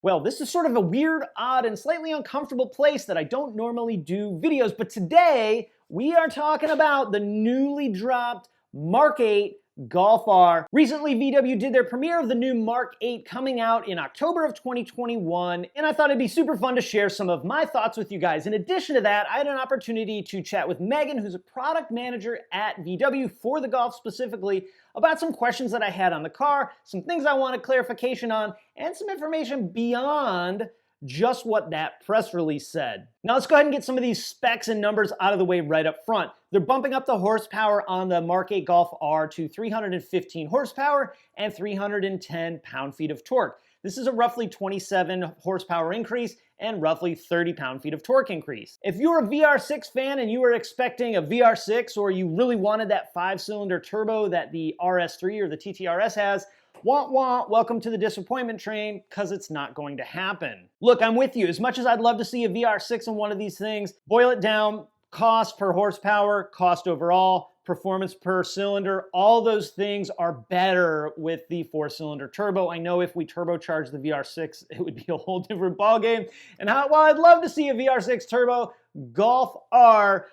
Well, this is sort of a weird, odd, and slightly uncomfortable place that I don't normally do videos, but today we are talking about the newly dropped Mark 8 Golf R. Recently, VW did their premiere of the new Mark 8 coming out in October of 2021, and I thought it'd be super fun to share some of my thoughts with you guys. In addition to that, I had an opportunity to chat with Megan, who's a product manager at VW for the Golf specifically, about some questions that I had on the car, some things I wanted clarification on, and some information beyond just what that press release said. Now let's go ahead and get some of these specs and numbers out of the way right up front. They're bumping up the horsepower on the Mark 8 Golf R to 315 horsepower and 310 pound-feet of torque. This is a roughly 27 horsepower increase and roughly 30 pound-feet of torque increase. If you're a VR6 fan and you were expecting a VR6 or you really wanted that 5-cylinder turbo that the RS3 or the TTRS has, wah wah, welcome to the disappointment train, because it's not going to happen. Look, I'm with you. As much as I'd love to see a VR6 in one of these things, boil it down, cost per horsepower, cost overall, performance per cylinder, all those things are better with the 4-cylinder turbo. I know if we turbocharge the VR6, it would be a whole different ballgame. And while I'd love to see a VR6 turbo, Golf R,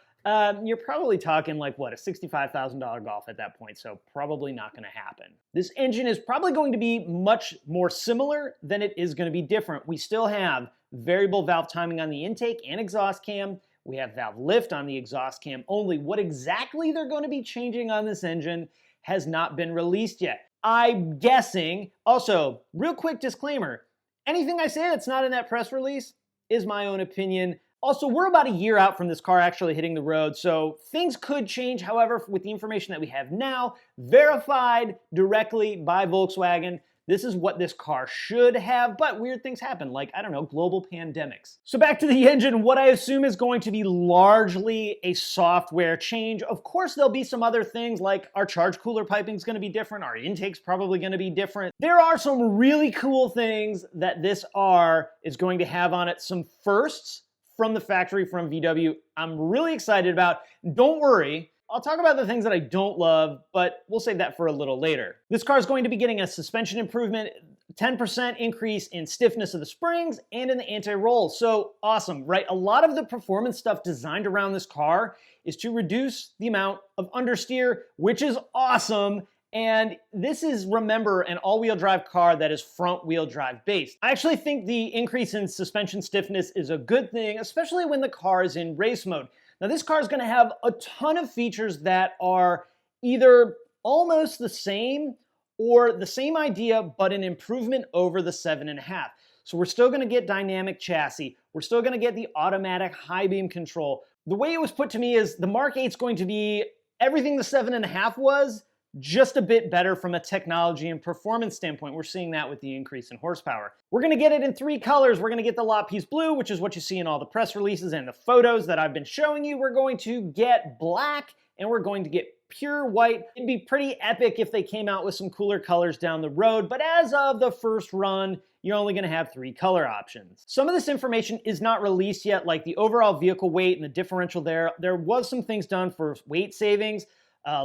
you're probably talking like, what, a $65,000 Golf at that point, so probably not going to happen. This engine is probably going to be much more similar than it is going to be different. We still have variable valve timing on the intake and exhaust cam. We have valve lift on the exhaust cam only. What exactly they're going to be changing on this engine has not been released yet. I'm guessing. Also, real quick disclaimer, anything I say that's not in that press release is my own opinion. Also, we're about a year out from this car actually hitting the road, so things could change. However, with the information that we have now, verified directly by Volkswagen, this is what this car should have, but weird things happen, like, I don't know, global pandemics. So back to the engine, what I assume is going to be largely a software change. Of course, there'll be some other things, like our charge cooler piping is going to be different, our intake's probably going to be different. There are some really cool things that this R is going to have on it, some firsts from the factory from VW I'm really excited about. Don't worry, I'll talk about the things that I don't love, but we'll save that for a little later. This car is going to be getting a suspension improvement, 10% increase in stiffness of the springs and in the anti-roll. So awesome, right? A lot of the performance stuff designed around this car is to reduce the amount of understeer, which is awesome. And this is, remember, an all-wheel drive car that is front-wheel drive based. I actually think the increase in suspension stiffness is a good thing, especially when the car is in race mode. Now, this car is going to have a ton of features that are either almost the same or the same idea, but an improvement over the 7.5. So we're still going to get dynamic chassis. We're still going to get the automatic high beam control. The way it was put to me is the Mark 8 is going to be everything the 7.5 was, just a bit better from a technology and performance standpoint. We're seeing that with the increase in horsepower. We're going to get it in 3 colors. We're going to get the Lapis Blue, which is what you see in all the press releases and the photos that I've been showing you. We're going to get black, and we're going to get pure white. It'd be pretty epic if they came out with some cooler colors down the road, but as of the first run, you're only going to have 3 color options. Some of this information is not released yet, like the overall vehicle weight and the differential there. There was some things done for weight savings.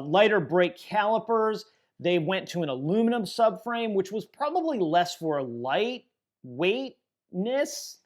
Lighter brake calipers. They went to an aluminum subframe, which was probably less for lightweightness,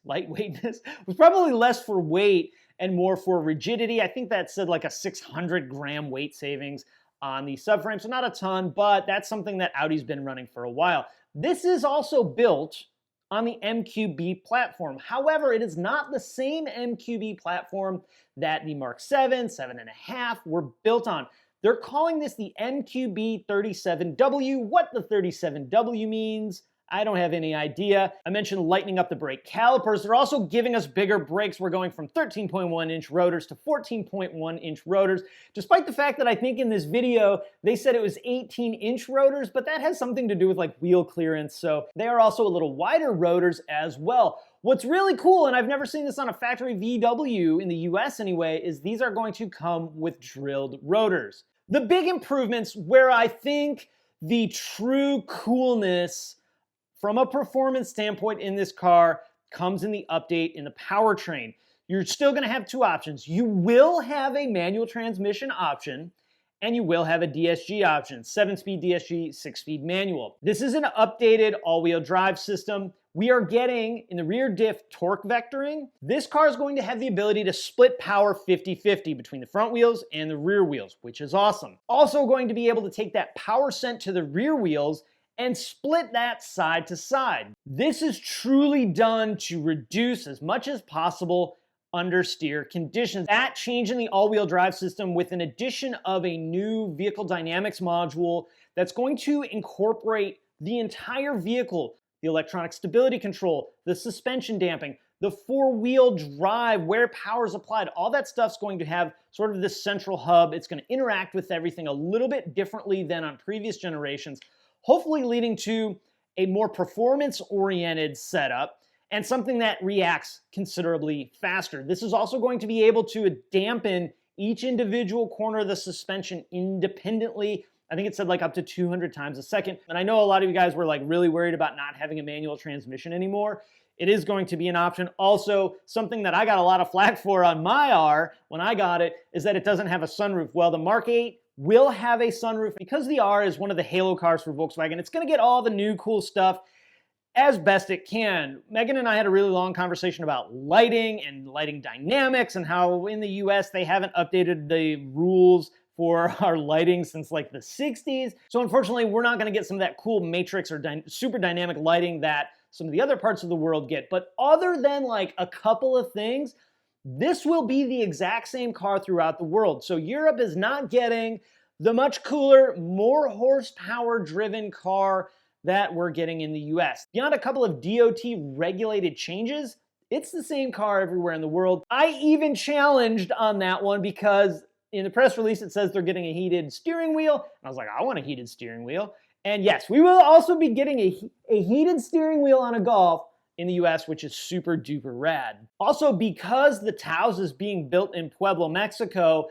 was probably less for weight and more for rigidity. I think that said like a 600 gram weight savings on the subframe, so not a ton, but that's something that Audi's been running for a while. This is also built on the MQB platform. However, it is not the same MQB platform that the Mark 7, 7.5 were built on. They're calling this the MQB 37W. What the 37W means, I don't have any idea. I mentioned lightening up the brake calipers. They're also giving us bigger brakes. We're going from 13.1-inch rotors to 14.1-inch rotors, despite the fact that I think in this video, they said it was 18-inch rotors, but that has something to do with like wheel clearance. So they are also a little wider rotors as well. What's really cool, and I've never seen this on a factory VW in the US anyway, is these are going to come with drilled rotors. The big improvements where I think the true coolness from a performance standpoint in this car comes in the update in the powertrain. You're still going to have 2 options. You will have a manual transmission option, and you will have a DSG option, 7-speed DSG, 6-speed manual. This is an updated all-wheel drive system we are getting, in the rear diff torque vectoring, this car is going to have the ability to split power 50-50 between the front wheels and the rear wheels, which is awesome. Also going to be able to take that power sent to the rear wheels and split that side to side. This is truly done to reduce as much as possible understeer conditions. That change in the all-wheel drive system with an addition of a new vehicle dynamics module that's going to incorporate the entire vehicle, the electronic stability control, the suspension damping, the four-wheel drive, where power is applied, all that stuff's going to have sort of this central hub. It's going to interact with everything a little bit differently than on previous generations, hopefully leading to a more performance-oriented setup and something that reacts considerably faster. This is also going to be able to dampen each individual corner of the suspension independently. I think it said like up to 200 times a second. And I know a lot of you guys were like really worried about not having a manual transmission anymore. It is going to be an option. Also, something that I got a lot of flack for on my R when I got it is that it doesn't have a sunroof. Well, the Mark 8 will have a sunroof. Because the R is one of the halo cars for Volkswagen, it's gonna get all the new cool stuff as best it can. Megan and I had a really long conversation about lighting and lighting dynamics and how in the US they haven't updated the rules for our lighting since like the 60s. So unfortunately, we're not gonna get some of that cool matrix or super dynamic lighting that some of the other parts of the world get. But other than like a couple of things, this will be the exact same car throughout the world. So Europe is not getting the much cooler, more horsepower driven car that we're getting in the US. Beyond a couple of DOT regulated changes, it's the same car everywhere in the world. I even challenged on that one because in the press release it says they're getting a heated steering wheel. And I was like, I want a heated steering wheel. And yes, we will also be getting a heated steering wheel on a Golf in the US, which is super duper rad. Also, because the Taos is being built in Pueblo, Mexico,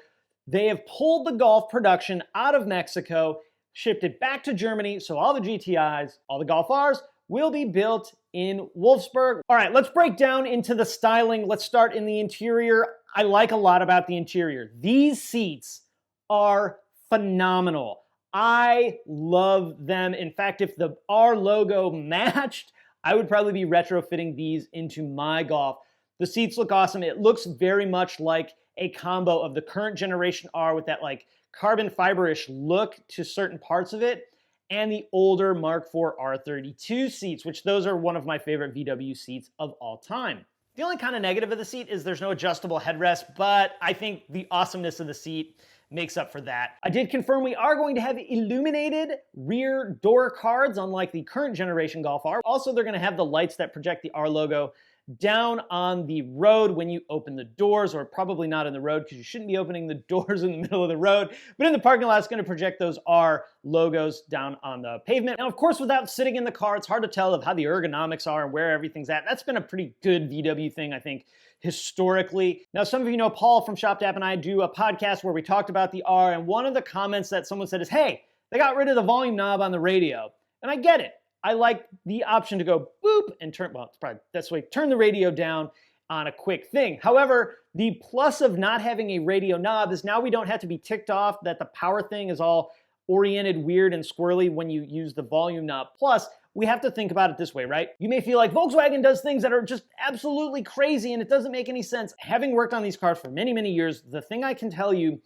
they have pulled the Golf production out of Mexico, shipped it back to Germany, so all the GTIs, all the Golf Rs will be built in Wolfsburg. All right, let's break down into the styling. Let's start in the interior. I like a lot about the interior. These seats are phenomenal. I love them. In fact, if the R logo matched, I would probably be retrofitting these into my Golf. The seats look awesome. It looks very much like a combo of the current generation R with that like carbon fiber-ish look to certain parts of it, and the older Mark IV R32 seats, which those are one of my favorite VW seats of all time. The only kind of negative of the seat is there's no adjustable headrest, but I think the awesomeness of the seat makes up for that. I did confirm we are going to have illuminated rear door cards, unlike the current generation Golf R. Also, they're going to have the lights that project the R logo down on the road when you open the doors, or probably not in the road because you shouldn't be opening the doors in the middle of the road, but in the parking lot it's going to project those R logos down on the pavement. Now, of course, without sitting in the car, it's hard to tell of how the ergonomics are and where everything's at. That's been a pretty good VW thing, I think, historically. Now, some of you know Paul from ShopTap and I do a podcast where we talked about the R, and one of the comments that someone said is, hey, they got rid of the volume knob on the radio. And I get it. I like the option to go boop and turn, well, it's probably that's the way, turn the radio down on a quick thing. However, the plus of not having a radio knob is now we don't have to be ticked off that the power thing is all oriented weird and squirrely when you use the volume knob. Plus, we have to think about it this way, right? You may feel like Volkswagen does things that are just absolutely crazy and it doesn't make any sense. Having worked on these cars for many, many years, the thing I can tell you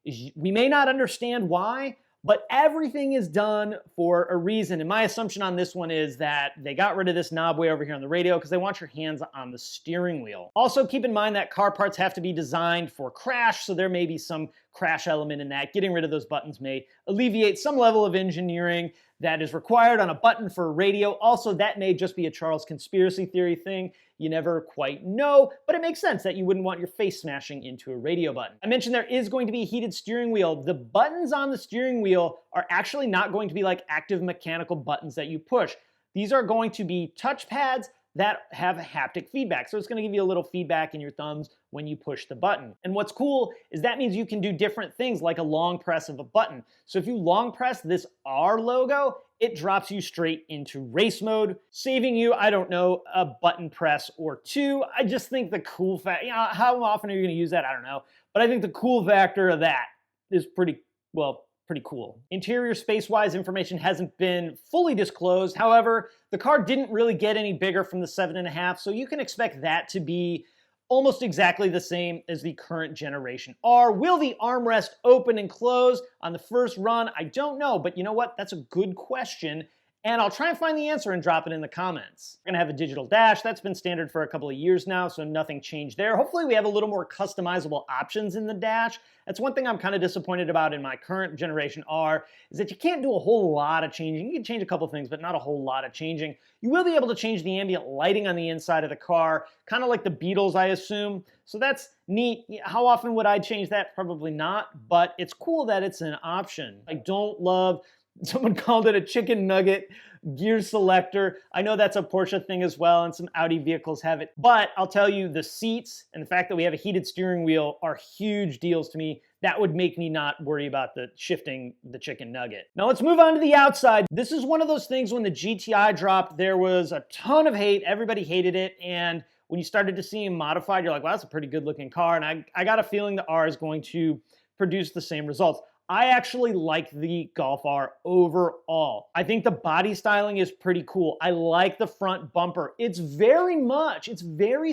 is we may not understand why, but everything is done for a reason. And my assumption on this one is that they got rid of this knob way over here on the radio because they want your hands on the steering wheel. Also, keep in mind that car parts have to be designed for crash, so there may be some crash element in that. Getting rid of those buttons may alleviate some level of engineering that is required on a button for a radio. Also, that may just be a Charles conspiracy theory thing. You never quite know, but it makes sense that you wouldn't want your face smashing into a radio button. I mentioned there is going to be a heated steering wheel. The buttons on the steering wheel are actually not going to be like active mechanical buttons that you push. These are going to be touch pads that have haptic feedback. So it's going to give you a little feedback in your thumbs when you push the button. And what's cool is that means you can do different things like a long press of a button. So if you long press this R logo, it drops you straight into race mode, saving you, I don't know, a button press or two. I just think the cool fact, you know, how often are you going to use that? I don't know. But I think the cool factor of that is pretty, well, pretty cool. Interior space-wise information hasn't been fully disclosed. However, the car didn't really get any bigger from the 7.5, so you can expect that to be almost exactly the same as the current generation R. Will the armrest open and close on the first run? I don't know, but you know what? That's a good question. And I'll try and find the answer and drop it in the comments. We're gonna have a digital dash. That's been standard for a couple of years now, so nothing changed there. Hopefully we have a little more customizable options in the dash. That's one thing I'm kind of disappointed about in my current generation R, is that you can't do a whole lot of changing. You can change a couple things, but not a whole lot of changing. You will be able to change the ambient lighting on the inside of the car, kind of like the Beetles, I assume. So that's neat. How often would I change that? Probably not, but it's cool that it's an option. I don't love, someone called it a chicken nugget gear selector. I know that's a Porsche thing as well, and some Audi vehicles have it. But I'll tell you, the seats and the fact that we have a heated steering wheel are huge deals to me. That would make me not worry about the shifting the chicken nugget. Now let's move on to the outside. This is one of those things when the GTI dropped, there was a ton of hate. Everybody hated it. And when you started to see them modified, you're like, well, that's a pretty good looking car. And I got a feeling the R is going to produce the same results. I actually like the Golf R overall. I think the body styling is pretty cool. I like the front bumper. It's very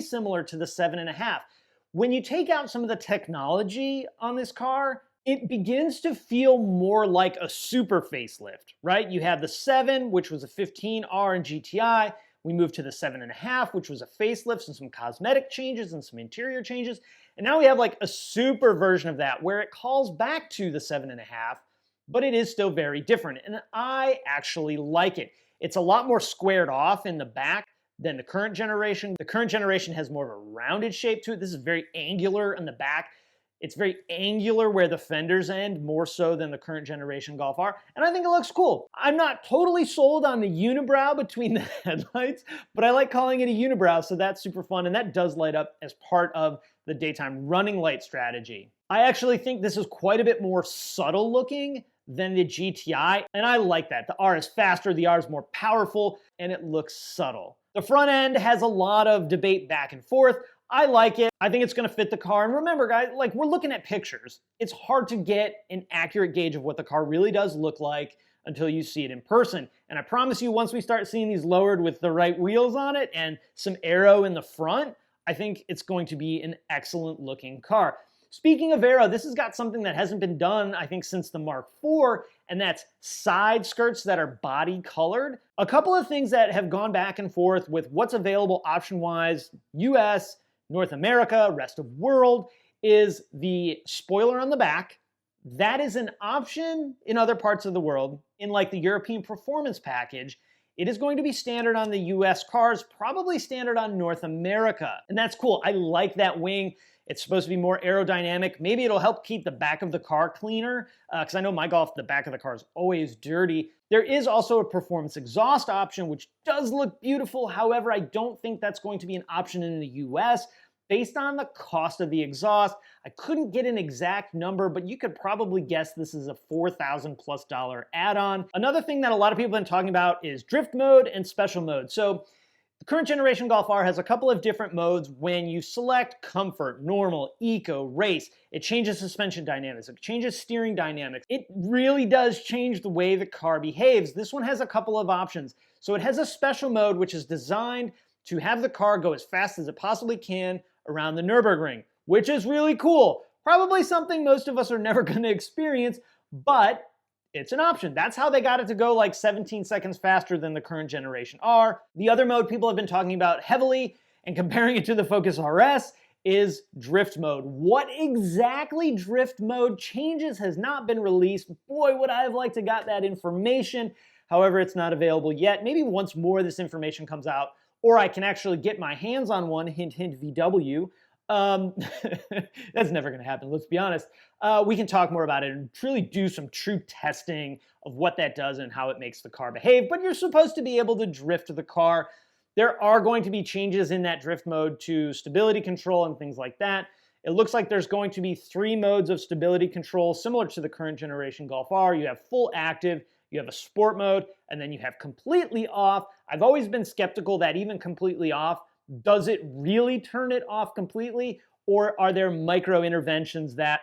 similar to the 7.5. When you take out some of the technology on this car, it begins to feel more like a super facelift, right? You have the 7, which was a 15R and GTI. We moved to the 7.5, which was a facelift and some cosmetic changes and some interior changes. And now we have like a super version of that where it calls back to the 7.5, but it is still very different. And I actually like it. It's a lot more squared off in the back than the current generation. The current generation has more of a rounded shape to it. This is very angular in the back. It's very angular where the fenders end, more so than the current generation Golf R, and I think it looks cool. I'm not totally sold on the unibrow between the headlights, but I like calling it a unibrow, so that's super fun, and that does light up as part of the daytime running light strategy. I actually think this is quite a bit more subtle looking than the GTI, and I like that. The R is faster, the R is more powerful, and it looks subtle. The front end has a lot of debate back and forth. I like it. I think it's going to fit the car. And remember, guys, like, we're looking at pictures. It's hard to get an accurate gauge of what the car really does look like until you see it in person. And I promise you, once we start seeing these lowered with the right wheels on it and some aero in the front, I think it's going to be an excellent looking car. Speaking of aero, this has got something that hasn't been done, I think, since the Mark IV, and that's side skirts that are body colored. A couple of things that have gone back and forth with what's available option-wise, US, North America, rest of world, is the spoiler on the back. That is an option in other parts of the world. In like the European Performance Package, it is going to be standard on the US cars, probably standard on North America. And that's cool. I like that wing. It's supposed to be more aerodynamic. Maybe it'll help keep the back of the car cleaner, because I know my Golf, the back of the car is always dirty. There is also a performance exhaust option, which does look beautiful. However, I don't think that's going to be an option in the US. Based on the cost of the exhaust, I couldn't get an exact number, but you could probably guess this is a $4,000+ add-on. Another thing that a lot of people have been talking about is drift mode and special mode. So the current generation Golf R has a couple of different modes. When you select comfort, normal, eco, race, it changes suspension dynamics, it changes steering dynamics. It really does change the way the car behaves. This one has a couple of options. So it has a special mode, which is designed to have the car go as fast as it possibly can around the Nürburgring, which is really cool. Probably something most of us are never going to experience, but it's an option. That's how they got it to go like 17 seconds faster than the current generation R. The other mode people have been talking about heavily and comparing it to the Focus RS is drift mode. What exactly drift mode changes has not been released. Boy, would I have liked to got that information. However, it's not available yet. Maybe once more of this information comes out, or I can actually get my hands on one, hint, hint, VW. That's never going to happen, let's be honest. We can talk more about it and truly do some true testing of what that does and how it makes the car behave, but you're supposed to be able to drift the car. There are going to be changes in that drift mode to stability control and things like that. It looks like there's going to be 3 modes of stability control, similar to the current generation Golf R. You have full active, you have a sport mode, and then you have completely off. I've always been skeptical that even completely off, does it really turn it off completely? Or are there micro interventions that,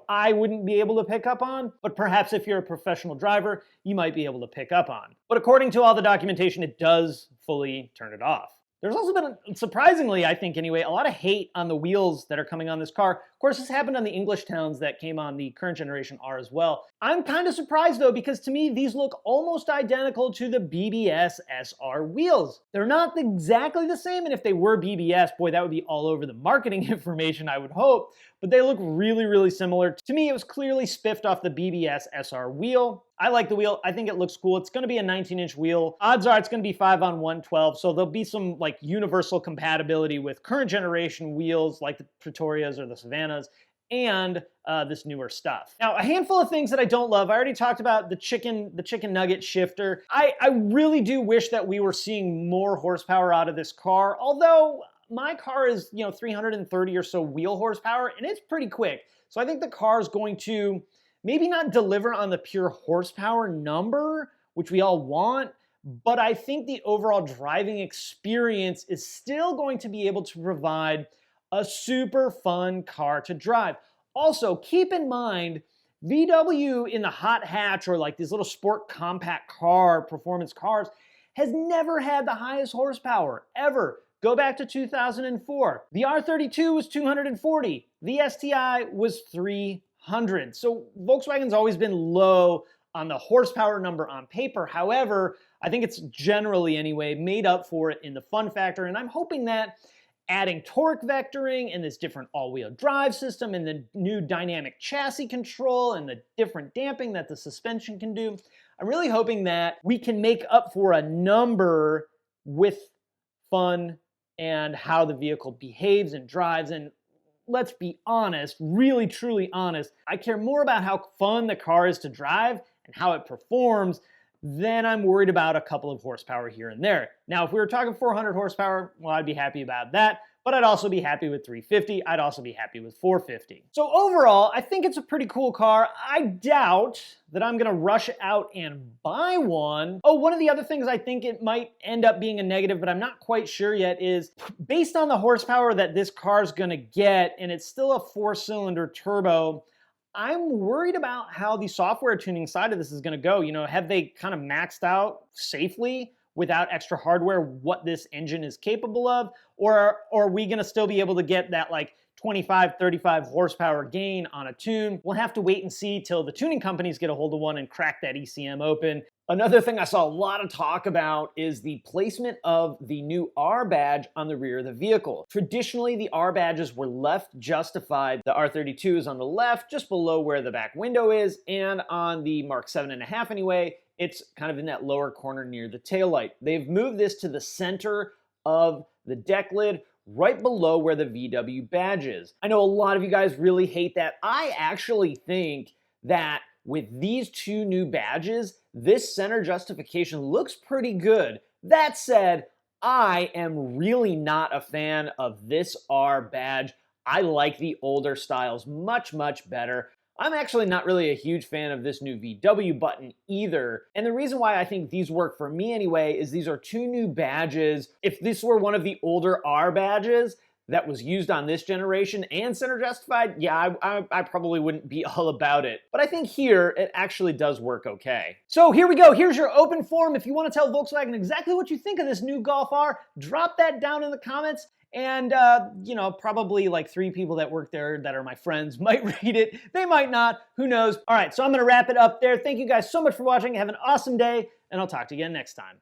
I wouldn't be able to pick up on, but perhaps if you're a professional driver, you might be able to pick up on. But according to all the documentation, it does fully turn it off. There's also been, surprisingly, I think anyway, a lot of hate on the wheels that are coming on this car. Of course, this happened on the English Towns that came on the current generation R as well. I'm kind of surprised though, because to me, these look almost identical to the BBS SR wheels. They're not exactly the same, and if they were BBS, boy, that would be all over the marketing information, I would hope, but they look really, really similar. To me, it was clearly spiffed off the BBS SR wheel. I like the wheel. I think it looks cool. It's going to be a 19-inch wheel. Odds are it's going to be 5-on-112, so there'll be some like universal compatibility with current generation wheels like the Pretorias or the Savannas and this newer stuff. Now, a handful of things that I don't love. I already talked about the chicken nugget shifter. I really do wish that we were seeing more horsepower out of this car, although my car is, 330 or so wheel horsepower, and it's pretty quick. So I think the car is going to maybe not deliver on the pure horsepower number, which we all want, but I think the overall driving experience is still going to be able to provide a super fun car to drive. Also, keep in mind, VW in the hot hatch or like these little sport compact car, performance cars, has never had the highest horsepower, ever. Go back to 2004. The R32 was 240. The STI was 300. So Volkswagen's always been low on the horsepower number on paper. However, I think it's generally anyway made up for it in the fun factor, and I'm hoping that adding torque vectoring and this different all-wheel drive system and the new dynamic chassis control and the different damping that the suspension can do, I'm really hoping that we can make up for a number with fun and how the vehicle behaves and drives. And let's be honest, really truly honest, I care more about how fun the car is to drive and how it performs than I'm worried about a couple of horsepower here and there. Now, if we were talking 400 horsepower, well, I'd be happy about that, but I'd also be happy with 350. I'd also be happy with 450. So overall, I think it's a pretty cool car. I doubt that I'm gonna rush out and buy one. Oh, one of the other things I think it might end up being a negative, but I'm not quite sure yet, is based on the horsepower that this car is gonna get, and it's still a 4-cylinder turbo, I'm worried about how the software tuning side of this is going to go. Have they kind of maxed out safely without extra hardware what this engine is capable of? Or are we going to still be able to get that like 25, 35 horsepower gain on a tune? We'll have to wait and see till the tuning companies get a hold of one and crack that ECM open. Another thing I saw a lot of talk about is the placement of the new R badge on the rear of the vehicle. Traditionally, the R badges were left justified. The R32 is on the left, just below where the back window is, and on the Mark 7.5 anyway, it's kind of in that lower corner near the taillight. They've moved this to the center of the deck lid, right below where the VW badge is. I know a lot of you guys really hate that. I actually think that with these two new badges, this center justification looks pretty good. That said, I am really not a fan of this R badge. I like the older styles much, much better. I'm actually not really a huge fan of this new VW button either. And the reason why I think these work for me anyway is these are two new badges. If this were one of the older R badges that was used on this generation and center justified, yeah, I probably wouldn't be all about it. But I think here, it actually does work okay. So here we go. Here's your open forum. If you want to tell Volkswagen exactly what you think of this new Golf R, drop that down in the comments. And, probably like 3 people that work there that are my friends might read it. They might not. Who knows? All right, so I'm going to wrap it up there. Thank you guys so much for watching. Have an awesome day, and I'll talk to you again next time.